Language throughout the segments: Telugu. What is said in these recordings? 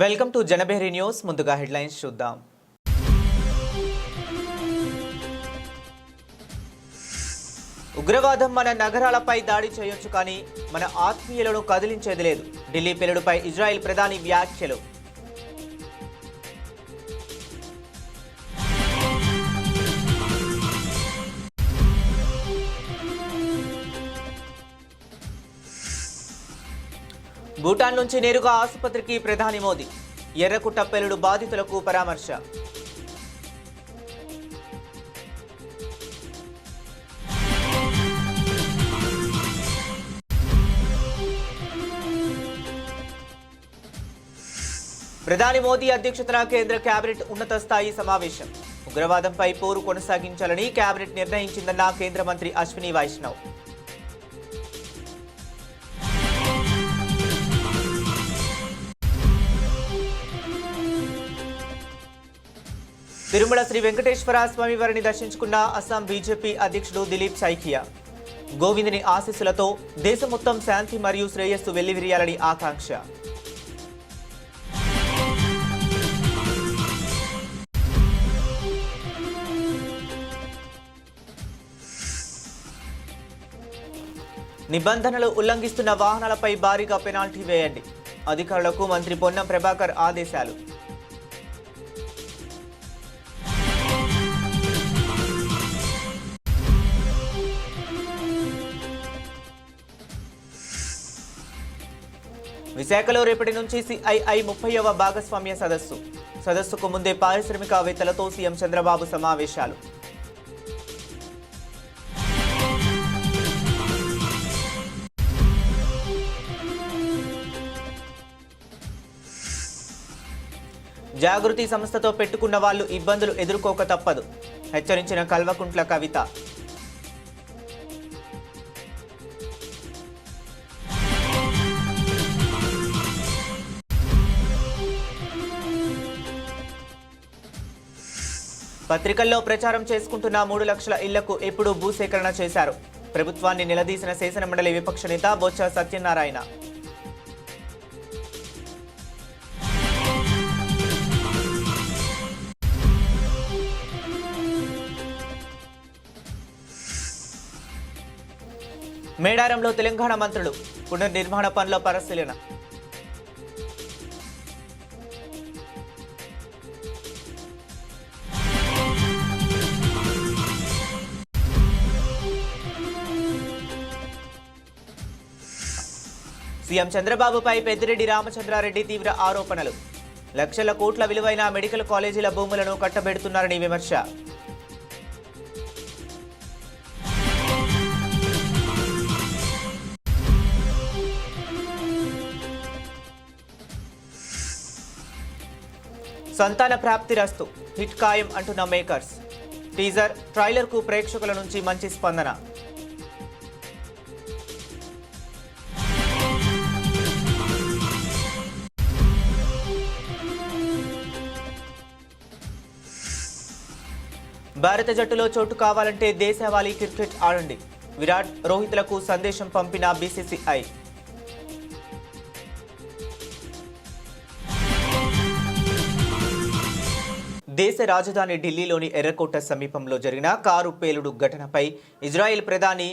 వెల్కమ్ టు జనబేరి న్యూస్. ముందుగా హెడ్లైన్స్ చూద్దాం. ఉగ్రవాదం మన నగరాలపై దాడి చేయొచ్చు కానీ మన ఆత్మీయులను కదిలించేది లేదు. ఢిల్లీ పేలుడుపై ఇజ్రాయెల్ ప్రధాని వ్యాఖ్యలు. భూటాన్ నుంచి నేరుగా ఆసుపత్రికి ప్రధాని మోదీ. ఎర్రకుట్ట పేలుడు బాధితులకు పరామర్శ. ప్రధాని మోదీ అధ్యక్షతన కేంద్ర కేబినెట్ ఉన్నత స్థాయి సమావేశం. ఉగ్రవాదంపై పోరు కొనసాగించాలని కేబినెట్ నిర్ణయించిందన్న కేంద్ర మంత్రి అశ్విని వైష్ణవ్. తిరుమల శ్రీ వెంకటేశ్వర స్వామి వారిని దర్శించుకున్న అస్సాం బీజేపీ అధ్యక్షుడు దిలీప్ సైకియా. గోవిందుని ఆశీస్సులతో దేశం మొత్తం శాంతి మరియు శ్రేయస్సు వెల్లివిరియాలని ఆకాంక్ష. నిబంధనలు ఉల్లంఘిస్తున్న వాహనాలపై భారీగా పెనాల్టీ వేయండి. అధికారులకు మంత్రి పొన్నం ప్రభాకర్ ఆదేశాలు. విశాఖలో రేపటి నుంచి సిఐఐ 30వ భాగస్వామ్య సదస్సుకు ముందే పారిశ్రామికవేత్తలతో సీఎం చంద్రబాబు సమావేశాలు. జాగృతి సంస్థతో పెట్టుకున్న వాళ్లు ఇబ్బందులు ఎదుర్కోక తప్పదు, హెచ్చరించిన కల్వకుంట్ల కవిత. పత్రికల్లో ప్రచారం చేసుకుంటున్న 3 లక్షల ఇళ్లకు ఎప్పుడు భూసేకరణ చేశారు? ప్రభుత్వాన్ని నిలదీసిన శాసనమండలి విపక్ష నేత బొత్స సత్యనారాయణ. మేడారంలో తెలంగాణ మంత్రులు పునర్నిర్మాణ పనుల పరిశీలన. సీఎం చంద్రబాబుపై పెద్దిరెడ్డి రామచంద్రారెడ్డి తీవ్ర ఆరోపణలు. లక్షల కోట్ల విలువైన మెడికల్ కాలేజీల భూములను కట్టబెడుతున్నారని విమర్శ. సంతాన ప్రాప్తిరస్తు, హిట్ ఖాయం అంటున్న మేకర్స్. టీజర్ ట్రైలర్కు ప్రేక్షకుల నుంచి మంచి స్పందన. భారత జట్టులో చోటు కావాలంటే దేశవాళీ క్రికెట్ ఆడండి. విరాట్, రోహిత్లకు సందేశం పంపిన బీసీసీఐ. దేశ రాజధాని ఢిల్లీలోని ఎర్రకోట సమీపంలో జరిగిన కారు పేలుడు ఘటనపై ఇజ్రాయెల్ ప్రధాని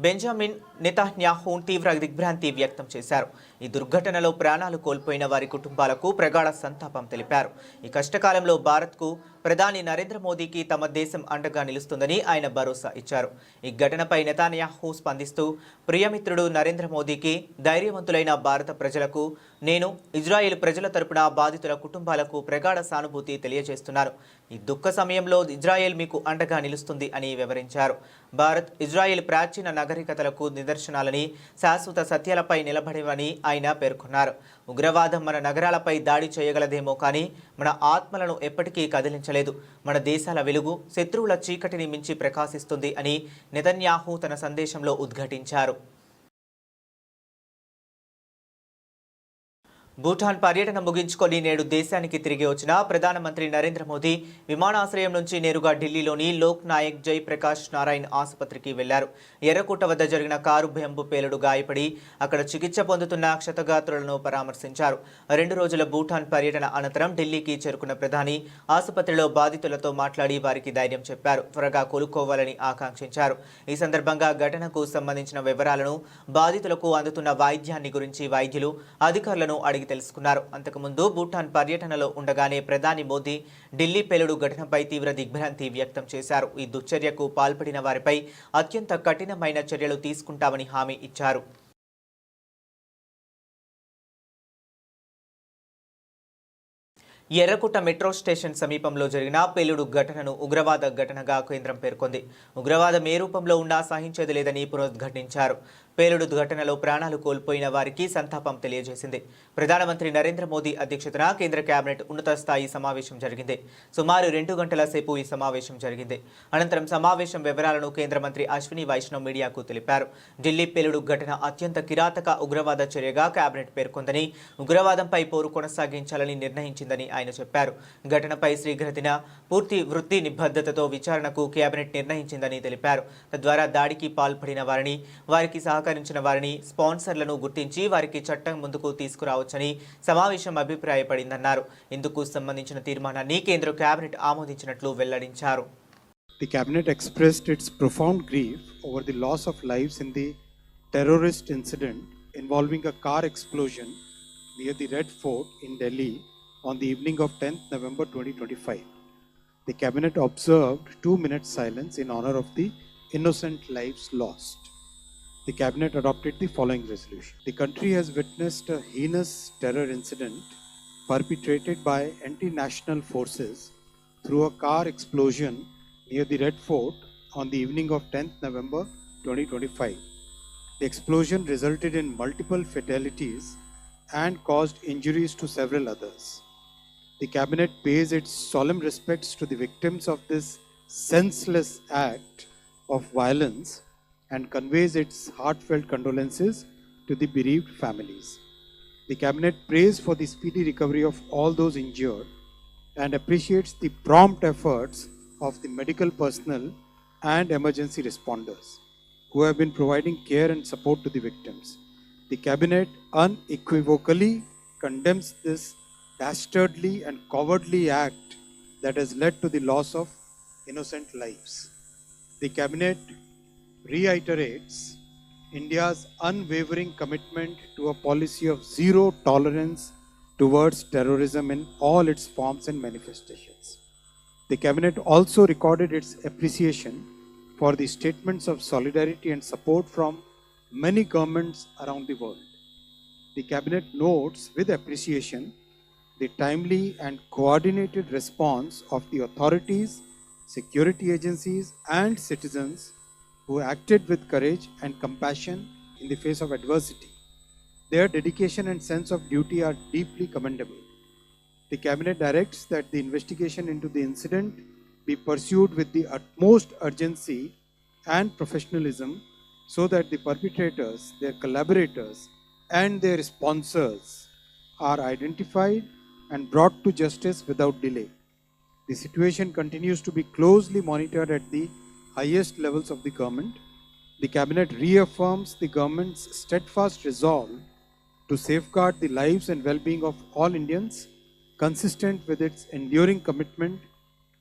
బెంజమిన్ నెతన్యాహు తీవ్ర దిగ్భ్రాంతి వ్యక్తం చేశారు. ఈ దుర్ఘటనలో ప్రాణాలు కోల్పోయిన వారి కుటుంబాలకు ప్రగాఢ సంతాపం తెలిపారు. ఈ కష్టకాలంలో భారత్కు ప్రధాని నరేంద్ర మోదీకి తమ దేశం అండగా నిలుస్తుందని ఆయన భరోసా ఇచ్చారు. ఈ ఘటనపై నెతన్యాహు స్పందిస్తూ, ప్రియమిత్రుడు నరేంద్ర మోదీకి, ధైర్యవంతులైన భారత ప్రజలకు, నేను ఇజ్రాయెల్ ప్రజల తరపున బాధితుల కుటుంబాలకు ప్రగాఢ సానుభూతి తెలియజేస్తున్నాను. ఈ దుఃఖ సమయంలో ఇజ్రాయెల్ మీకు అండగా నిలుస్తుంది అని వివరించారు. భారత్, ఇజ్రాయెల్ ప్రాచీన నాగరికతలకు నిదర్శనాలని, శాశ్వత సత్యాలపై నిలబడేవని ఆయన పేర్కొన్నారు. ఉగ్రవాదం మన నగరాలపై దాడి చేయగలదేమో కానీ మన ఆత్మలను ఎప్పటికీ కదిలించలేదు. మన దేశాల వెలుగు శత్రువుల చీకటిని మించి ప్రకాశిస్తుంది అని నెతన్యాహు తన సందేశంలో ఉద్ఘాటించారు. భూటాన్ పర్యటన ముగించుకొని నేడు దేశానికి తిరిగి వచ్చిన ప్రధానమంత్రి నరేంద్ర మోదీ విమానాశ్రయం నుంచి నేరుగా ఢిల్లీలోని లోక్ నాయక్ జయప్రకాష్ నారాయణ్ ఆసుపత్రికి వెళ్లారు. ఎర్రకోట వద్ద జరిగిన కారు బెంబు పేలుడు గాయపడి అక్కడ చికిత్స పొందుతున్న క్షతగాత్రులను పరామర్శించారు. 2 రోజుల భూటాన్ పర్యటన అనంతరం ఢిల్లీకి చేరుకున్న ప్రధాని ఆసుపత్రిలో బాధితులతో మాట్లాడి వారికి ధైర్యం చెప్పారు. త్వరగా కోలుకోవాలని ఆకాంక్షించారు. ఈ సందర్భంగా ఘటనకు సంబంధించిన వివరాలను, బాధితులకు అందుతున్న వైద్యాన్ని గురించి వైద్యులు, అధికారులను అడిగి తెలుసుకున్నారు. అంతకుముందు భూటాన్ పర్యటనలో ఉండగానే ప్రధాని మోదీ ఢిల్లీ పేలుడు ఘటనపై తీవ్ర దిగ్భ్రాంతి వ్యక్తం చేశారు. ఈ దుశ్చర్యకు పాల్పడిన వారిపై అత్యంత కఠినమైన చర్యలు తీసుకుంటామని హామీ ఇచ్చారు. ఎర్రకోట మెట్రో స్టేషన్ సమీపంలో జరిగిన పేలుడు ఘటనను ఉగ్రవాద ఘటనగా కేంద్రం పేర్కొంది. ఉగ్రవాదం ఏ రూపంలో ఉన్నా సహించేది లేదని పునరుద్ఘాటించారు. పేలుడు ఘటనలో ప్రాణాలు కోల్పోయిన వారికి సంతాపం తెలియజేసింది. ప్రధానమంత్రి నరేంద్ర మోదీ అధ్యక్షతన కేంద్ర కేబినెట్ ఉన్నత స్థాయి సమావేశం జరిగింది. సుమారు 2 గంటల సేపు ఈ సమావేశం జరిగింది. అనంతరం సమావేశం వివరాలను కేంద్ర మంత్రి అశ్విని వైష్ణవ్ మీడియాకు తెలిపారు. ఢిల్లీ పేలుడు ఘటన అత్యంత కిరాతక ఉగ్రవాద చర్యగా కేబినెట్ పేర్కొందని, ఉగ్రవాదంపై పోరు కొనసాగించాలని నిర్ణయించిందని ఆయన చెప్పారు. ఘటనపై శీఘ్రతిన పూర్తి వృత్తి నిబద్ధతతో విచారణకు కేబినెట్ నిర్ణయించిందని తెలిపారు. తద్వారా దాడికి పాల్పడిన వారిని, వారికి సహకరించిన వారిని, స్పాన్సర్లను గుర్తించి వారికి చట్టం ముందుకు తీసుకురావచ్చని సమావేశం అభిప్రాయపడిందన్నారు. ఇందుకు సంబంధించిన తీర్మానాన్ని కేంద్ర కేబినెట్ ఆమోదించినట్లు వెల్లడించారు. The cabinet expressed its profound grief over the loss of lives in the terrorist incident involving a car explosion near the Red Fort in Delhi on the evening of 10th November 2025. The cabinet observed 2 minutes silence in honor of the innocent lives lost. The cabinet adopted the following resolution. The country has witnessed a heinous terror incident perpetrated by anti-national forces through a car explosion near the Red Fort on the evening of 10th November 2025. The explosion resulted in multiple fatalities and caused injuries to several others. The cabinet pays its solemn respects to the victims of this senseless act of violence and conveys its heartfelt condolences to the bereaved families. The cabinet prays for the speedy recovery of all those injured and appreciates the prompt efforts of the medical personnel and emergency responders who have been providing care and support to the victims. The cabinet unequivocally condemns this dastardly and cowardly act that has led to the loss of innocent lives. The cabinet reiterates India's unwavering commitment to a policy of zero tolerance towards terrorism in all its forms and manifestations. The cabinet also recorded its appreciation for the statements of solidarity and support from many governments around the world. The cabinet notes with appreciation the timely and coordinated response of the authorities, security agencies, and citizens who acted with courage and compassion in the face of adversity. Their dedication and sense of duty are deeply commendable. The cabinet directs that the investigation into the incident be pursued with the utmost urgency and professionalism so that the perpetrators, their collaborators, and their sponsors are identified and brought to justice without delay. The situation continues to be closely monitored at the highest levels of the government. The cabinet reaffirms the government's steadfast resolve to safeguard the lives and well-being of all Indians, consistent with its enduring commitment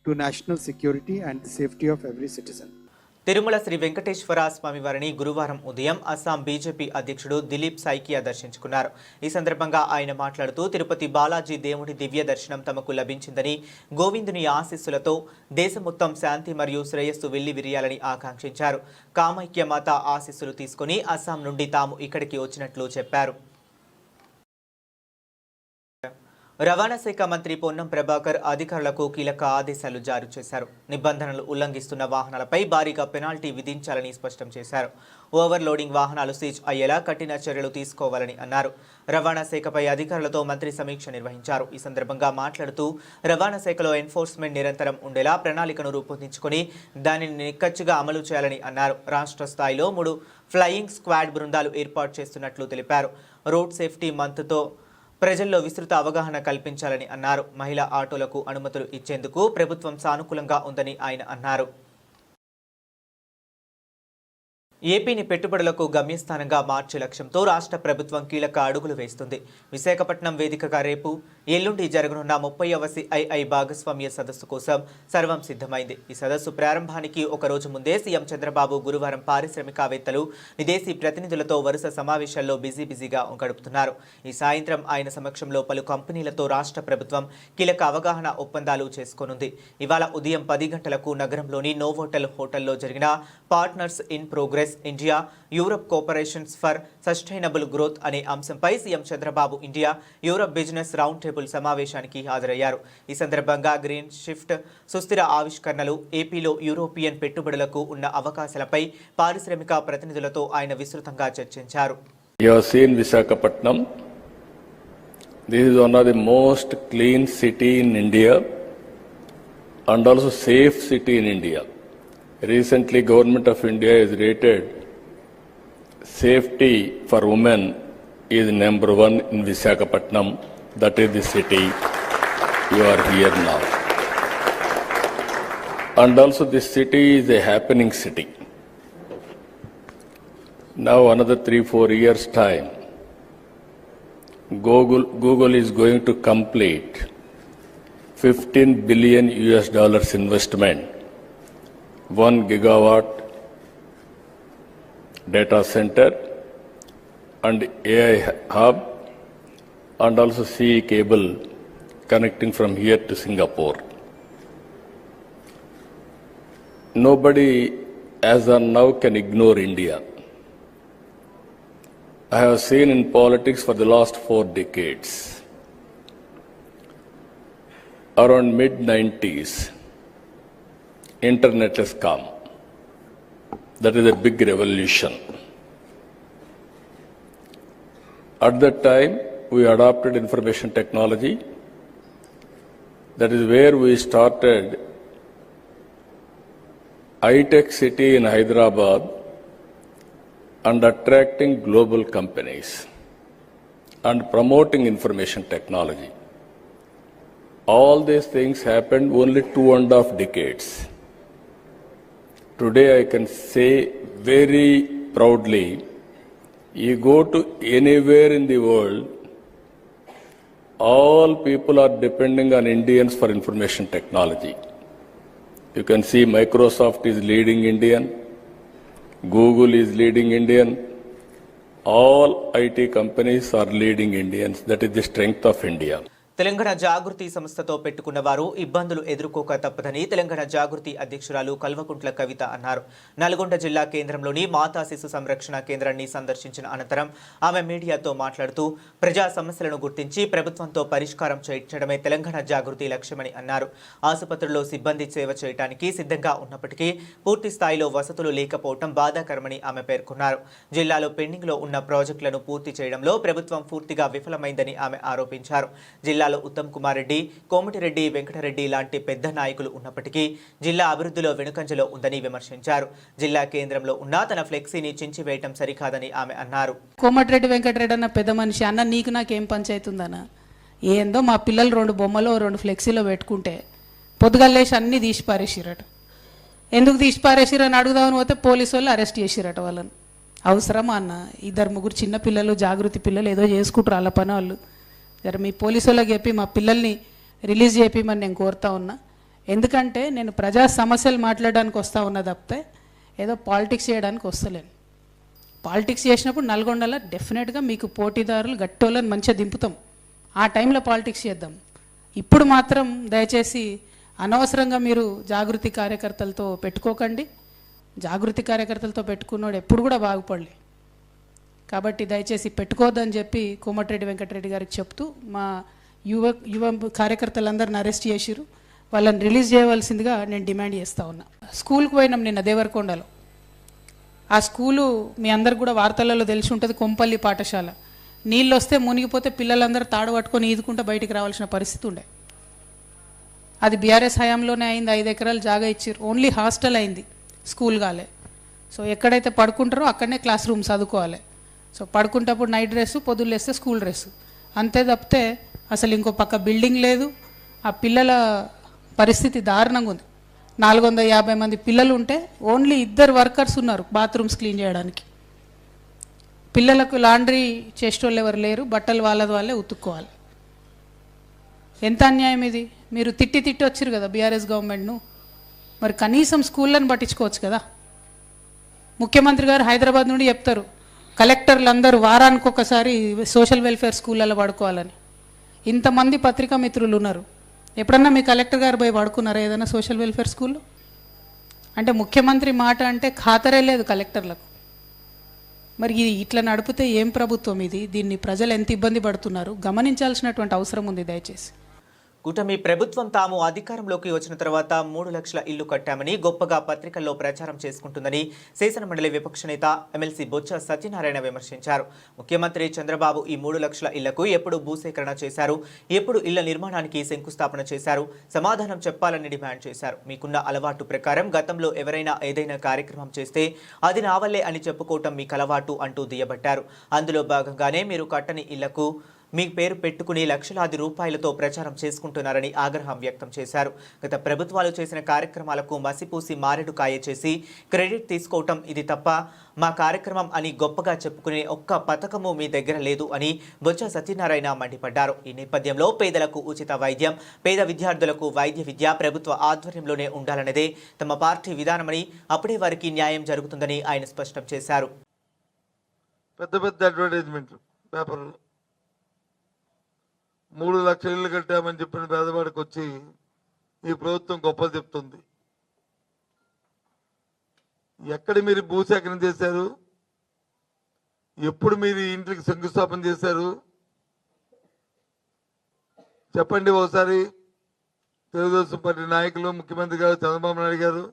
to national security and the safety of every citizen. Tirumala Shri Venkateswara స్వామి వారిని గురువారం ఉదయం అస్సాం బీజేపీ అధ్యక్షుడు దిలీప్ సైకియా దర్శించుకున్నారు. ఈ సందర్భంగా ఆయన మాట్లాడుతూ తిరుపతి బాలాజీ దేవుడి దివ్య దర్శనం తమకు లభించిందని, గోవిందుని ఆశీస్సులతో దేశం మొత్తం శాంతి మరియు శ్రేయస్సు వెళ్లి విరియాలని ఆకాంక్షించారు. కామాఖ్య మాత ఆశీస్సులు తీసుకుని అస్సాం నుండి తాము ఇక్కడికి వచ్చినట్లు చెప్పారు. రవాణా శాఖ మంత్రి పొన్నం ప్రభాకర్ అధికారులకు కీలక ఆదేశాలు జారీ చేశారు. నిబంధనలు ఉల్లంఘిస్తున్న వాహనాలపై భారీగా పెనాల్టీ విధించాలని స్పష్టం చేశారు. ఓవర్లోడింగ్ వాహనాలు సీజ్ అయ్యేలా కఠిన చర్యలు తీసుకోవాలని అన్నారు. రవాణా శాఖపై అధికారులతో మంత్రి సమీక్ష నిర్వహించారు. ఈ సందర్భంగా మాట్లాడుతూ రవాణా శాఖలో ఎన్ఫోర్స్మెంట్ నిరంతరం ఉండేలా ప్రణాళికను రూపొందించుకొని దానిని నిక్కచ్చిగా అమలు చేయాలని అన్నారు. రాష్ట్ర స్థాయిలో 3 ఫ్లయింగ్ స్క్వాడ్ బృందాలు ఏర్పాటు చేస్తున్నట్లు తెలిపారు. రోడ్ సేఫ్టీ మంత్తో ప్రజల్లో విస్తృత అవగాహన కల్పించాలని అన్నారు. మహిళా ఆటోలకు అనుమతులు ఇచ్చేందుకు ప్రభుత్వం సానుకూలంగా ఉందని ఆయన అన్నారు. ఏపీని పెట్టుబడులకు గమ్యస్థానంగా మార్చే లక్ష్యంతో రాష్ట్ర ప్రభుత్వం కీలక అడుగులు వేస్తుంది. విశాఖపట్నం వేదికగా రేపు ఎల్లుండి జరగనున్న 30వ CII భాగస్వామ్య సదస్సు కోసం సర్వం సిద్ధమైంది. ఈ సదస్సు ప్రారంభానికి ఒక రోజు ముందే సీఎం చంద్రబాబు గురువారం పారిశ్రామికవేత్తలు, విదేశీ ప్రతినిధులతో వరుస సమావేశాల్లో బిజీగా గడుపుతున్నారు. ఈ సాయంత్రం ఆయన సమక్షంలో పలు కంపెనీలతో రాష్ట్ర ప్రభుత్వం కీలక అవగాహన ఒప్పందాలు చేసుకోనుంది. ఇవాళ ఉదయం 10 గంటలకు నగరంలోని నోవోటెల్ హోటల్లో జరిగిన partners in progress India Europe cooperations for sustainable growth అనే అంశంపై CM Chandrababu India Europe business round table సమావేశానికి హాజరయ్యారు. ఈ సందర్భంగా గ్రీన్ షిఫ్ట్, సుస్థిర ఆవిష్కరణలు, ఏపీలో యూరోపియన్ పెట్టుబడులకు ఉన్న అవకాశాలపై పారిశ్రామిక ప్రతినిధులతో ఆయన విస్తృతంగా చర్చించారు. You have seen Visakhapatnam. This is one of the most clean city in India and also safe city in India. Recently, Government of India has rated safety for women is number 1 in Visakhapatnam. That is the city you are here now. And also this city is a happening city. Now another 3-4 years time, Google is going to complete $15 billion investment, 1 gigawatt data center and AI hub and also CE cable connecting from here to Singapore. Nobody as of now can ignore India. I have seen in politics for the last 4 decades. Around mid-90s, internet has come. That is a big revolution. At that time, we adopted information technology. That is where we started high-tech city in Hyderabad and attracting global companies and promoting information technology. All these things happened only 2.5 decades. Today I can say very proudly, you go to anywhere in the world, all people are depending on Indians for information technology. You can see Microsoft is leading Indian, Google is leading Indian, all IT companies are leading Indians. That is the strength of India. Telangana జాగృతి సంస్థతో పెట్టుకున్న వారు ఇబ్బందులు ఎదుర్కోక తప్పదని తెలంగాణ జాగృతి అధ్యక్షురాలు కల్వకుంట్ల కవిత అన్నారు. నల్గొండ జిల్లా కేంద్రంలోని మాతా శిశు సంరక్షణ కేంద్రాన్ని సందర్శించిన అనంతరం ఆమె మీడియాతో మాట్లాడుతూ ప్రజా సమస్యలను గుర్తించి ప్రభుత్వంతో పరిష్కారం చేయించడమే తెలంగాణ జాగృతి లక్ష్యమని అన్నారు. ఆసుపత్రుల్లో సిబ్బంది సేవ చేయడానికి సిద్ధంగా ఉన్నప్పటికీ పూర్తి స్థాయిలో వసతులు లేకపోవడం బాధాకరమని ఆమె పేర్కొన్నారు. జిల్లాలో పెండింగ్లో ఉన్న ప్రాజెక్టులను పూర్తి చేయడంలో ప్రభుత్వం పూర్తిగా విఫలమైందని ఆమె ఆరోపించారు. జిల్లాలో ఉత్తమ్ కుమార్ రెడ్డి, కోమటిరెడ్డి వెంకటరెడ్డి లాంటి పెద్ద నాయకులు ఉన్నప్పటికీ జిల్లా అభివృద్ధిలో వెనుకంజలో ఉందని విమర్శించారు. జిల్లా కేంద్రంలో ఉన్న తన ఫ్లెక్సీని చించివేయటం సరికాదని ఆమె అన్నారు. కోమటిరెడ్డి వెంకటరెడ్డి అన్న పెద్ద మనిషి అన్న, నీకు నాకేం పంచాయతీ ఉందన్న? ఏందో మా పిల్లలు 2 బొమ్మలు 2 ఫ్లెక్సీలో పెట్టుకుంటే పొద్దుగల్లేసి అన్నీ తీసి పారేసిరట. ఎందుకు తీసి పారేసిరని అడుగుదామని పోతే పోలీసు వాళ్ళు అరెస్ట్ చేసిరట వాళ్ళని. అవసరమా అన్న? 2-3 చిన్న పిల్లలు, జాగృతి పిల్లలు ఏదో చేసుకుంటారు వాళ్ళ పని వాళ్ళు. జర మీ పోలీసు వాళ్ళకి చెప్పి మా పిల్లల్ని రిలీజ్ చేయమని నేను కోరుతా ఉన్నా. ఎందుకంటే నేను ప్రజా సమస్యలు మాట్లాడడానికి వస్తూ ఉన్నా తప్పితే ఏదో పాలిటిక్స్ చేయడానికి వస్తలేను. పాలిటిక్స్ చేసినప్పుడు నల్గొండలో డెఫినెట్గా మీకు పోటీదారులు గట్టోళ్ళని మంచిగా దింపుతాం. ఆ టైంలో పాలిటిక్స్ చేద్దాం. ఇప్పుడు మాత్రం దయచేసి అనవసరంగా మీరు జాగృతి కార్యకర్తలతో పెట్టుకోకండి. జాగృతి కార్యకర్తలతో పెట్టుకున్నాడు ఎప్పుడు కూడా బాగుపడలే. కాబట్టి దయచేసి పెట్టుకోవద్దని చెప్పి కోమటిరెడ్డి వెంకటరెడ్డి గారికి చెప్తూ మా యువ కార్యకర్తలందరిని అరెస్ట్ చేసిరు. వాళ్ళని రిలీజ్ చేయవలసిందిగా నేను డిమాండ్ చేస్తూ ఉన్నా. స్కూల్కి పోయినాం నిన్న దేవరకొండలో. ఆ స్కూలు మీ అందరికి కూడా వార్తలలో తెలిసి ఉంటుంది, కొంపల్లి పాఠశాల. నీళ్ళు వస్తే మునిగిపోతే పిల్లలందరూ తాడు పట్టుకొని ఈదుకుంటూ బయటికి రావాల్సిన పరిస్థితి ఉండే. అది బీఆర్ఎస్ హయాంలోనే అయింది. 5 ఎకరాలు జాగా ఇచ్చారు. ఓన్లీ హాస్టల్ అయింది, స్కూల్ కాలే. సో ఎక్కడైతే పడుకుంటారో అక్కడనే క్లాస్ రూమ్ చదువుకోవాలి. సో పడుకుంటప్పుడు నైట్ డ్రెస్సు, పొద్దున్న లేస్తే స్కూల్ డ్రెస్సు. అంతే తప్పితే అసలు ఇంకో పక్క బిల్డింగ్ లేదు. ఆ పిల్లల పరిస్థితి దారుణంగా ఉంది. 450 మంది పిల్లలు ఉంటే ఓన్లీ 2 వర్కర్స్ ఉన్నారు బాత్రూమ్స్ క్లీన్ చేయడానికి. పిల్లలకు లాండ్రీ చేసేటోళ్ళు ఎవరు లేరు, బట్టలు వాళ్ళే ఉతుక్కోవాలి. ఎంత అన్యాయం ఇది. మీరు తిట్టి వచ్చారు కదా బీఆర్ఎస్ గవర్నమెంట్ను, మరి కనీసం స్కూళ్ళను పట్టించుకోవచ్చు కదా. ముఖ్యమంత్రి గారు హైదరాబాద్ నుండి చెప్తారు కలెక్టర్లు అందరూ వారానికి ఒకసారి సోషల్ వెల్ఫేర్ స్కూళ్ళలో పడుకోవాలని. ఇంతమంది పత్రికా మిత్రులు ఉన్నారు, ఎప్పుడన్నా మీ కలెక్టర్ గారు పోయి పడుకున్నారా ఏదైనా సోషల్ వెల్ఫేర్ స్కూల్లో? అంటే ముఖ్యమంత్రి మాట అంటే ఖాతరే లేదు కలెక్టర్లకు. మరి ఇది ఇట్లా నడిపితే ఏం ప్రభుత్వం ఇది? దీన్ని ప్రజలు ఎంత ఇబ్బంది పడుతున్నారు గమనించాల్సినటువంటి అవసరం ఉంది దయచేసి. కూటమి ప్రభుత్వం తాము అధికారంలోకి వచ్చిన తర్వాత 3 లక్షల ఇల్లు కట్టామని గొప్పగా పత్రికల్లో ప్రచారం చేసుకుంటుందని శాసనమండలి విపక్ష నేత ఎమ్మెల్సీ బొత్స సత్యనారాయణ విమర్శించారు. ముఖ్యమంత్రి చంద్రబాబు ఈ 3 లక్షల ఇళ్లకు ఎప్పుడు భూసేకరణ చేశారు, ఎప్పుడు ఇళ్ల నిర్మాణానికి శంకుస్థాపన చేశారు, సమాధానం చెప్పాలని డిమాండ్ చేశారు. మీకున్న అలవాటు ప్రకారం గతంలో ఎవరైనా ఏదైనా కార్యక్రమం చేస్తే అది నా వల్లే అని చెప్పుకోవటం మీకు అలవాటు అంటూ దుయ్యబట్టారు. అందులో భాగంగానే మీరు కట్టని ఇళ్లకు మీ పేరు పెట్టుకుని లక్షలాది రూపాయలతో ప్రచారం చేసుకుంటున్నారని ఆగ్రహం వ్యక్తం చేశారు. గత ప్రభుత్వాలు చేసిన కార్యక్రమాలకు మసిపూసి మారెడు కాయ చేసి క్రెడిట్ తీసుకోవటం ఇది తప్ప మా కార్యక్రమం అని గొప్పగా చెప్పుకునే ఒక్క పథకము మీ దగ్గర లేదు అని బొత్స సత్యనారాయణ మండిపడ్డారు. ఈ నేపథ్యంలో పేదలకు ఉచిత వైద్యం, పేద విద్యార్థులకు వైద్య విద్య ప్రభుత్వ ఆధ్వర్యంలోనే ఉండాలన్నదే తమ పార్టీ విధానమని, అప్పుడే వారికి న్యాయం జరుగుతుందని ఆయన స్పష్టం చేశారు. పెద్ద అడ్వర్టైజ్మెంట్లు పేపర్లో 3 లక్షల ఇళ్ళు కట్టామని చెప్పిన పేదవాడికి వచ్చి ఈ ప్రభుత్వం గొప్పలు చెప్తుంది. ఎక్కడ మీరు భూసేకరణ చేశారు? ఎప్పుడు మీరు ఇంటికి శంకుస్థాపన చేశారు? చెప్పండి ఒకసారి. తెలుగుదేశం పార్టీ నాయకులు, ముఖ్యమంత్రి గారు చంద్రబాబు నాయుడు గారు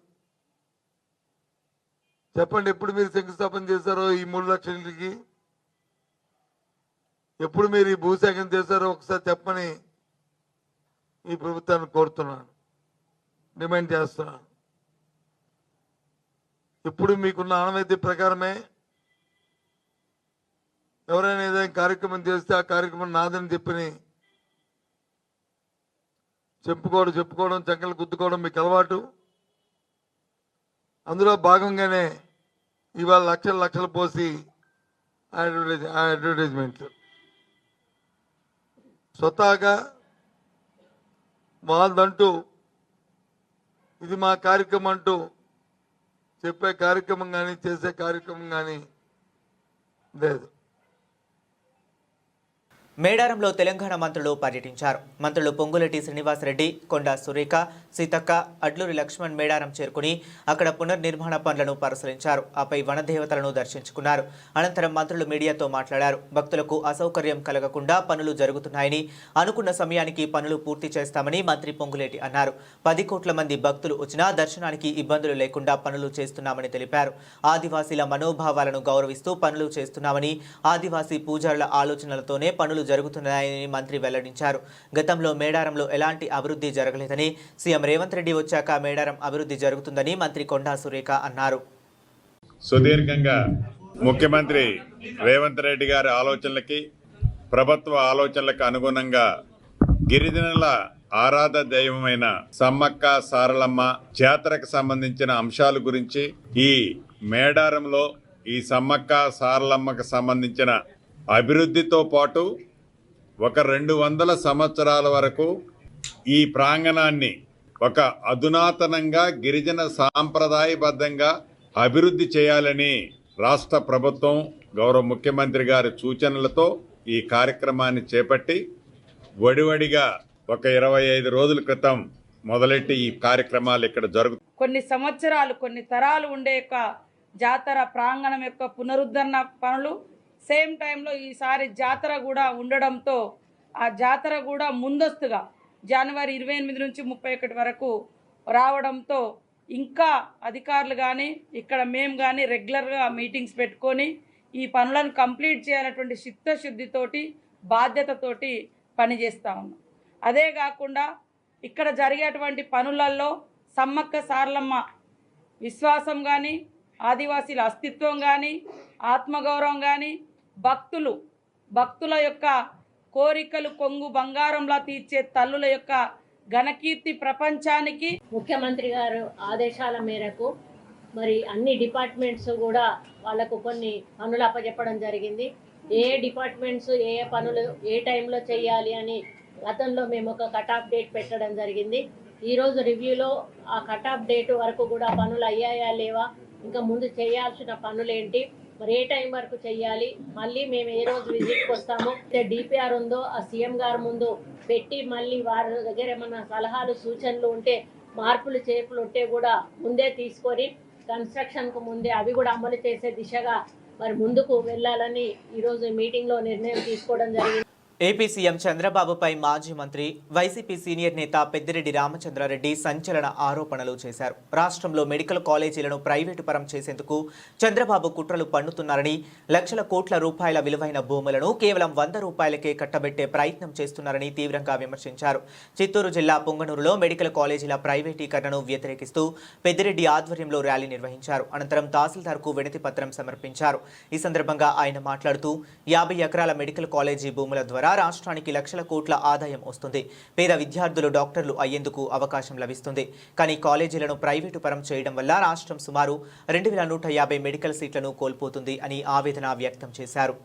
చెప్పండి, ఎప్పుడు మీరు శంకుస్థాపన చేశారో ఈ 3 లక్షల ఇంటికి? ఎప్పుడు మీరు ఈ భూసేకరణ చేశారో ఒకసారి చెప్పని ఈ ప్రభుత్వాన్ని కోరుతున్నాను, డిమాండ్ చేస్తున్నాను. ఇప్పుడు మీకున్న ఆనవాయితీ ప్రకారమే ఎవరైనా ఏదైనా కార్యక్రమం చేస్తే ఆ కార్యక్రమం నాదని చెప్పని చెప్పుకోవడం చంకలు గుద్దుకోవడం మీకు అలవాటు. అందులో భాగంగానే ఇవాళ లక్షలు పోసి అడ్వర్టైజ్మెంట్లు స్వతహాగా వాళ్ళదంటూ ఇది మా కార్యక్రమం అంటూ చెప్పే కార్యక్రమం కానీ చేసే కార్యక్రమం కానీ లేదు. మేడారంలో తెలంగాణ మంత్రులు పర్యటించారు. మంత్రులు పొంగులేటి శ్రీనివాసరెడ్డి, కొండా సురేఖ, సీతక్క, అడ్లూరి లక్ష్మణ్ మేడారం చేరుకుని అక్కడ పునర్నిర్మాణ పనులను పరిశీలించారు. ఆపై వనదేవతలను దర్శించుకున్నారు. అనంతరం మంత్రులు మీడియాతో మాట్లాడారు. భక్తులకు అసౌకర్యం కలగకుండా పనులు జరుగుతున్నాయని, అనుకున్న సమయానికి పనులు పూర్తి చేస్తామని మంత్రి పొంగులేటి అన్నారు. 10 కోట్ల మంది భక్తులు వచ్చినా దర్శనానికి ఇబ్బందులు లేకుండా పనులు చేస్తున్నామని తెలిపారు. ఆదివాసీల మనోభావాలను గౌరవిస్తూ పనులు చేస్తున్నామని, ఆదివాసీ పూజారుల ఆలోచనలతోనే పనులు జరుగుతున్నాయని మంత్రి వెల్లడించారు. గతంలో మేడారంలో ఎలాంటి అభివృద్ధి జరగలేదని, సీఎం రేవంత్ రెడ్డి వచ్చాక మేడారం అభివృద్ధి జరుగుతుందని మంత్రి కొండా సురేఖ అన్నారు. సుదీర్ఘంగా ముఖ్యమంత్రి రేవంత్ రెడ్డి గారి ఆలోచనలకి, ప్రభుత్వ ఆలోచనలకు అనుగుణంగా గిరిజనుల ఆరాధ దైవమైన సమ్మక్క సారలమ్మ జాతరకు సంబంధించిన అంశాల గురించి, ఈ మేడారంలో ఈ సమ్మక్క సారలమ్మకు సంబంధించిన అభివృద్ధితో పాటు ఒక 200 సంవత్సరాల వరకు ఈ ప్రాంగణాన్ని ఒక అధునాతనంగా గిరిజన సాంప్రదాయబద్ధంగా అభివృద్ధి చేయాలని రాష్ట్ర ప్రభుత్వం గౌరవ ముఖ్యమంత్రి గారి సూచనలతో ఈ కార్యక్రమాన్ని చేపట్టి వడివడిగా ఒక 25 రోజుల క్రితం మొదలెట్టి ఈ కార్యక్రమాలు ఇక్కడ జరుగుతాయి. కొన్ని సంవత్సరాలు, కొన్ని తరాలు ఉండే జాతర ప్రాంగణం యొక్క పునరుద్ధరణ పనులు, సేమ్ టైంలో ఈసారి జాతర కూడా ఉండడంతో ఆ జాతర కూడా ముందస్తుగా జనవరి 28 నుంచి 31 వరకు రావడంతో ఇంకా అధికారులు కానీ ఇక్కడ మేము కానీ రెగ్యులర్గా మీటింగ్స్ పెట్టుకొని ఈ పనులను కంప్లీట్ చేయాలన్నటువంటి చిత్తశుద్ధితోటి, బాధ్యతతోటి పనిచేస్తూ ఉన్నాం. అదే కాకుండా ఇక్కడ జరిగేటువంటి పనులలో సమ్మక్క సారలమ్మ విశ్వాసం కానీ, ఆదివాసీల అస్తిత్వం కానీ, ఆత్మగౌరవం కానీ, భక్తుల యొక్క కోరికలు కొంగు బంగారంలా తీర్చే తల్లుల యొక్క ఘనకీర్తి ప్రపంచానికి. ముఖ్యమంత్రి గారు ఆదేశాల మేరకు మరి అన్ని డిపార్ట్మెంట్స్ కూడా వాళ్ళకు కొన్ని పనులు అప్పచెప్పడం జరిగింది. ఏ డిపార్ట్మెంట్స్ ఏ పనులు ఏ టైంలో చేయాలి అని గతంలో మేము ఒక కట్ ఆఫ్ డేట్ పెట్టడం జరిగింది. ఈరోజు రివ్యూలో ఆ కట్ ఆఫ్ డేట్ వరకు కూడా పనులు అయ్యాయా లేవా, ఇంకా ముందు చేయాల్సిన పనులు ఏంటి, మరి ఏ టైం వరకు చేయాలి, మళ్ళీ మేము ఏ రోజు విజిట్కి వస్తామో, డిపిఆర్ ఉందో ఆ సీఎం గారు ముందు పెట్టి మళ్ళీ వారి దగ్గర ఏమన్నా సలహాలు సూచనలు ఉంటే మార్పులు చేర్పులు ఉంటే కూడా ముందే తీసుకొని కన్స్ట్రక్షన్కు ముందే అవి కూడా అమలు చేసే దిశగా మరి ముందుకు వెళ్ళాలని ఈరోజు మీటింగ్లో నిర్ణయం తీసుకోవడం జరిగింది. ఏపీ సీఎం చంద్రబాబుపై మాజీ మంత్రి వైసీపీ సీనియర్ నేత పెద్దిరెడ్డి రామచంద్రారెడ్డి సంచలన ఆరోపణలు చేశారు. రాష్ట్రంలో మెడికల్ కాలేజీలను ప్రైవేటు పరం చేసేందుకు చంద్రబాబు కుట్రలు పన్నుతున్నారని, లక్షల కోట్ల రూపాయల విలువైన భూములను కేవలం 100 రూపాయలకే కట్టబెట్టే ప్రయత్నం చేస్తున్నారని తీవ్రంగా విమర్శించారు. చిత్తూరు జిల్లా పుంగనూరులో మెడికల్ కాలేజీల ప్రైవేటీకరణను వ్యతిరేకిస్తూ పెద్దిరెడ్డి ఆధ్వర్యంలో ర్యాలీ నిర్వహించారు. అనంతరం తహసీల్దార్కు వినతి పత్రం సమర్పించారు. ఈ సందర్భంగా ఆయన మాట్లాడుతూ 50 ఎకరాల మెడికల్ కాలేజీ భూముల ద్వారా రాష్ట్రానికి లక్షల కోట్ల ఆదాయం వస్తుంది. పేద విద్యార్థులు డాక్టర్లు అయ్యేందుకు అవకాశం లభిస్తుంది. కానీ కాలేజీలను ప్రైవేటు పరం చేయడం వల్ల రాష్ట్రం సుమారు 2150 మెడికల్ సీట్లను కోల్పోతుంది అని ఆవేదన వ్యక్తం చేశారు.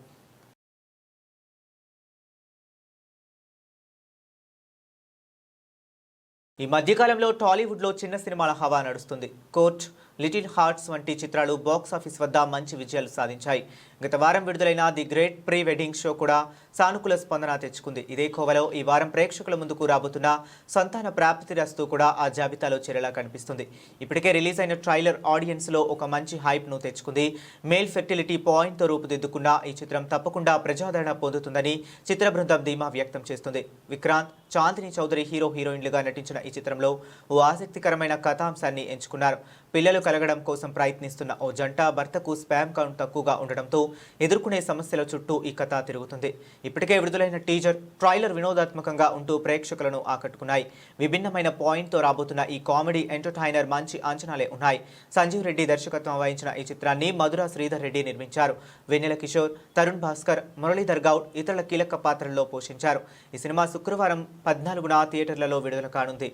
ఈ మధ్యకాలంలో టాలీవుడ్లో చిన్న సినిమాల హవా నడుస్తుంది. కోర్ట్, లిటిల్ హార్ట్స్ వంటి చిత్రాలు బాక్సాఫీస్ వద్ద మంచి విజయాలు సాధించాయి. గత వారం విడుదలైన the great pre wedding show కూడా సానుకూల స్పందన తెచ్చుకుంది. ఇదే కోవలో ఈ వారం ప్రేక్షకుల ముందుకు రాబోతున్న సంతాన ప్రాప్తిరస్తు కూడా ఆ జాబితాలో చేరేలా కనిపిస్తుంది. ఇప్పటికే రిలీజ్ అయిన ట్రైలర్ ఆడియన్స్లో ఒక మంచి హైప్ను తెచ్చుకుంది. మేల్ ఫెర్టిలిటీ పాయింట్తో రూపుదిద్దుకున్న ఈ చిత్రం తప్పకుండా ప్రజాదరణ పొందుతుందని చిత్ర బృందం ధీమా వ్యక్తం చేస్తుంది. విక్రాంత్, చాందిని చౌదరి హీరోయిన్లుగా నటించిన ఈ చిత్రంలో ఓ ఆసక్తికరమైన కథాంశాన్ని ఎంచుకున్నారు. పిల్లలు కలగడం కోసం ప్రయత్నిస్తున్న ఓ జంట భర్తకు స్పామ్ కౌంట్ తక్కువగా ఉండడంతో ఎదుర్కొనే సమస్యల చుట్టూ ఈ కథ తిరుగుతుంది. ఇప్పటికే విడుదలైన టీజర్, ట్రైలర్ వినోదాత్మకంగా ఉంటూ ప్రేక్షకులను ఆకట్టుకున్నాయి. విభిన్నమైన పాయింట్తో రాబోతున్న ఈ కామెడీ ఎంటర్టైనర్ మంచి అంచనాలే ఉన్నాయి. సంజీవ్ రెడ్డి దర్శకత్వం వహించిన ఈ చిత్రాన్ని మధుర శ్రీధర్ రెడ్డి నిర్మించారు. వెన్నెల కిషోర్, తరుణ్ భాస్కర్, మురళీధర్ గౌడ్ ఇతరుల కీలక పాత్రల్లో పోషించారు. ఈ సినిమా శుక్రవారం 14న థియేటర్లలో విడుదల కానుంది.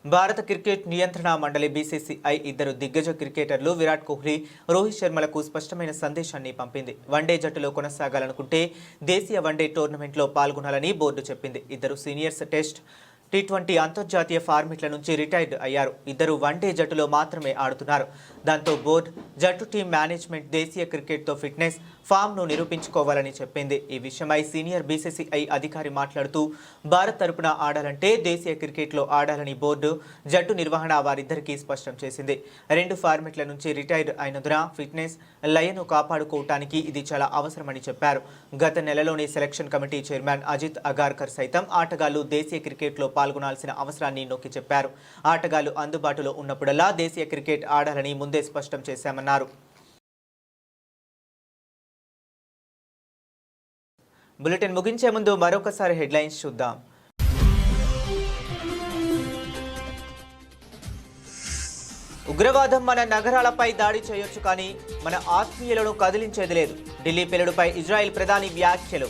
భారత క్రికెట్ నియంత్రణ మండలి బీసీసీఐ ఇద్దరు దిగ్గజ క్రికెటర్లు విరాట్ కోహ్లీ, రోహిత్ శర్మలకు స్పష్టమైన సందేశాన్ని పంపింది. వన్డే జట్టులో కొనసాగాలనుకుంటే దేశీయ వన్డే టోర్నమెంట్లో పాల్గొనాలని బోర్డు చెప్పింది. ఇద్దరు సీనియర్స్ టెస్ట్, T20 అంతర్జాతీయ ఫార్మెట్ల నుంచి రిటైర్డ్ అయ్యారు. ఇద్దరు వన్డే జట్టులో మాత్రమే ఆడుతున్నారు. దాంతో బోర్డు జట్టు టీం మేనేజ్మెంట్ దేశీయ క్రికెట్తో ఫిట్నెస్, ఫామ్ను నిరూపించుకోవాలని చెప్పింది. ఈ విషయమై సీనియర్ బీసీసీఐ అధికారి మాట్లాడుతూ భారత్ తరపున ఆడాలంటే దేశీయ క్రికెట్లో ఆడాలని బోర్డు జట్టు నిర్వహణ వారిద్దరికీ స్పష్టం చేసింది. 2 ఫార్మెట్ల నుంచి రిటైర్డ్ అయినందున ఫిట్నెస్, లయను కాపాడుకోవటానికి ఇది చాలా అవసరమని చెప్పారు. గత నెలలోని selection committee chairman Ajit Agarkar సైతం ఆటగాళ్లు దేశీయ క్రికెట్లో పాల్గొనాల్సిన అవసరాన్ని నొక్కి చెప్పారు. ఆటగాళ్లు అందుబాటులో ఉన్నప్పుడల్లా దేశీయ క్రికెట్ ఆడాలని ముందే స్పష్టం చేశామన్నారు. బులెటిన్ ముగించే ముందు మరొకసారి హెడ్లైన్స్ చూద్దాం. ఉగ్రవాదం మన నగరాలపై దాడి చేయొచ్చు, కానీ మన ఆత్మీయులను కదిలించేది లేదు. ఢిల్లీ పేలుడుపై ఇజ్రాయెల్ ప్రధాని వ్యాఖ్యలు.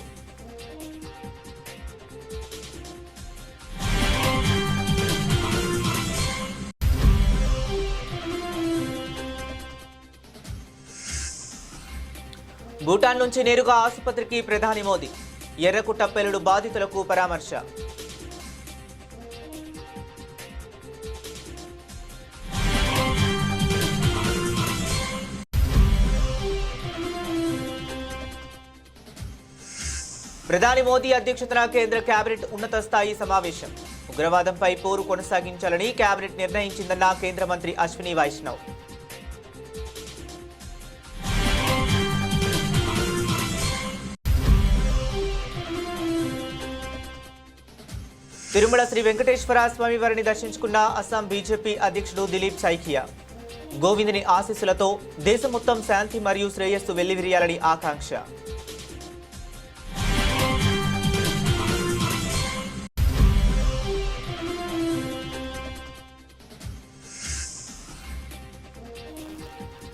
భూటాన్ నుంచి నేరుగా ఆసుపత్రికి ప్రధాని మోదీ. ఎర్రకుట్ట పేలుడు బాధితులకు పరామర్శ. ప్రధాని మోదీ అధ్యక్షతన కేంద్ర కేబినెట్ ఉన్నత స్థాయి సమావేశం. ఉగ్రవాదంపై పోరు కొనసాగించాలని కేబినెట్ నిర్ణయించిందన్న కేంద్ర మంత్రి అశ్విని వైష్ణవ్. తిరుమల శ్రీ వెంకటేశ్వర స్వామి వారిని దర్శించుకున్న అస్సాం బీజేపీ అధ్యక్షుడు దిలీప్ సైకియా. గోవిందుని ఆశీస్సులతో దేశం మొత్తం శాంతి మరియు శ్రేయస్సు వెల్లివిరియాలని ఆకాంక్ష.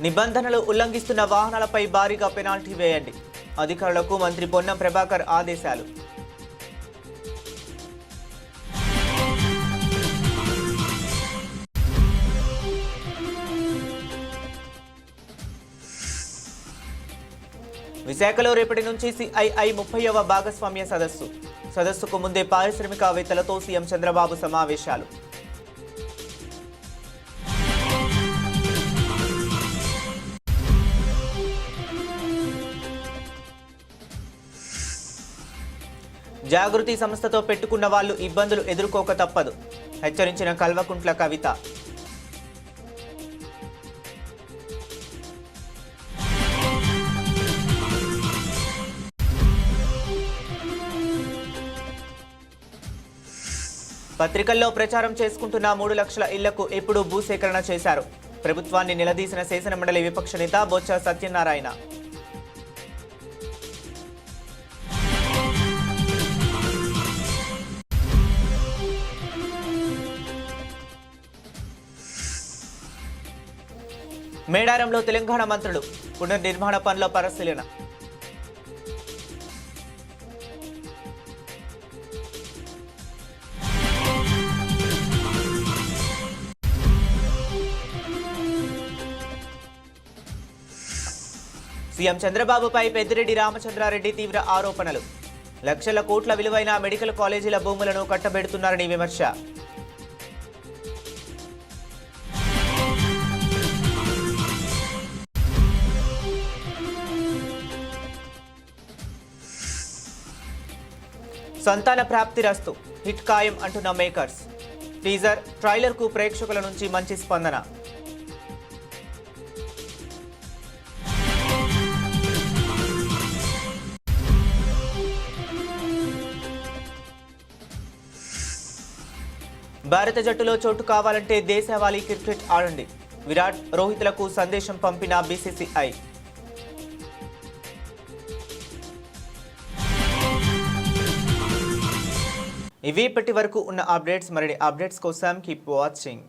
నిబంధనలు ఉల్లంఘిస్తున్న వాహనాలపై భారీగా పెనాల్టీ వేయండి. అధికారులకు మంత్రి పొన్నం ప్రభాకర్ ఆదేశాలు. విశాఖలో రేపటి నుంచి సిఐఐ 30వ భాగస్వామ్య సదస్సుకు ముందే పారిశ్రామికవేత్తలతో సీఎం చంద్రబాబు సమావేశాలు. జాగృతి సంస్థతో పెట్టుకున్న వాళ్ళు ఇబ్బందులు ఎదుర్కోక తప్పదు, హెచ్చరించిన కల్వకుంట్ల కవిత. పత్రికల్లో ప్రచారం చేసుకుంటున్న 3 లక్షల ఇళ్లకు ఎప్పుడు భూసేకరణ చేశారు? ప్రభుత్వాన్ని నిలదీసిన శాసనమండలి విపక్ష నేత బొత్స సత్యనారాయణ. మేడారంలో తెలంగాణ మంత్రులు పునర్నిర్మాణ పనుల పరిశీలన. సీఎం చంద్రబాబుపై పెద్దిరెడ్డి రామచంద్రారెడ్డి తీవ్ర ఆరోపణలు. లక్షల కోట్ల విలువైన మెడికల్ కాలేజీల భూములను కట్టబెడుతున్నారని విమర్శ. సంతాన ప్రాప్తిరస్తు, హిట్ ఖాయం అంటున్న మేకర్స్. టీజర్ ట్రైలర్కు ప్రేక్షకుల నుంచి మంచి స్పందన. భారత జట్టులో చోటు కావాలంటే దేశవాళీ క్రికెట్ ఆడండి. విరాట్, రోహిత్లకు సందేశం పంపిన బీసీసీఐ. ఇవి ఇప్పటి వరకు ఉన్న అప్డేట్స్. మరిన్ని అప్డేట్స్ కోసం కీప్ వాచింగ్.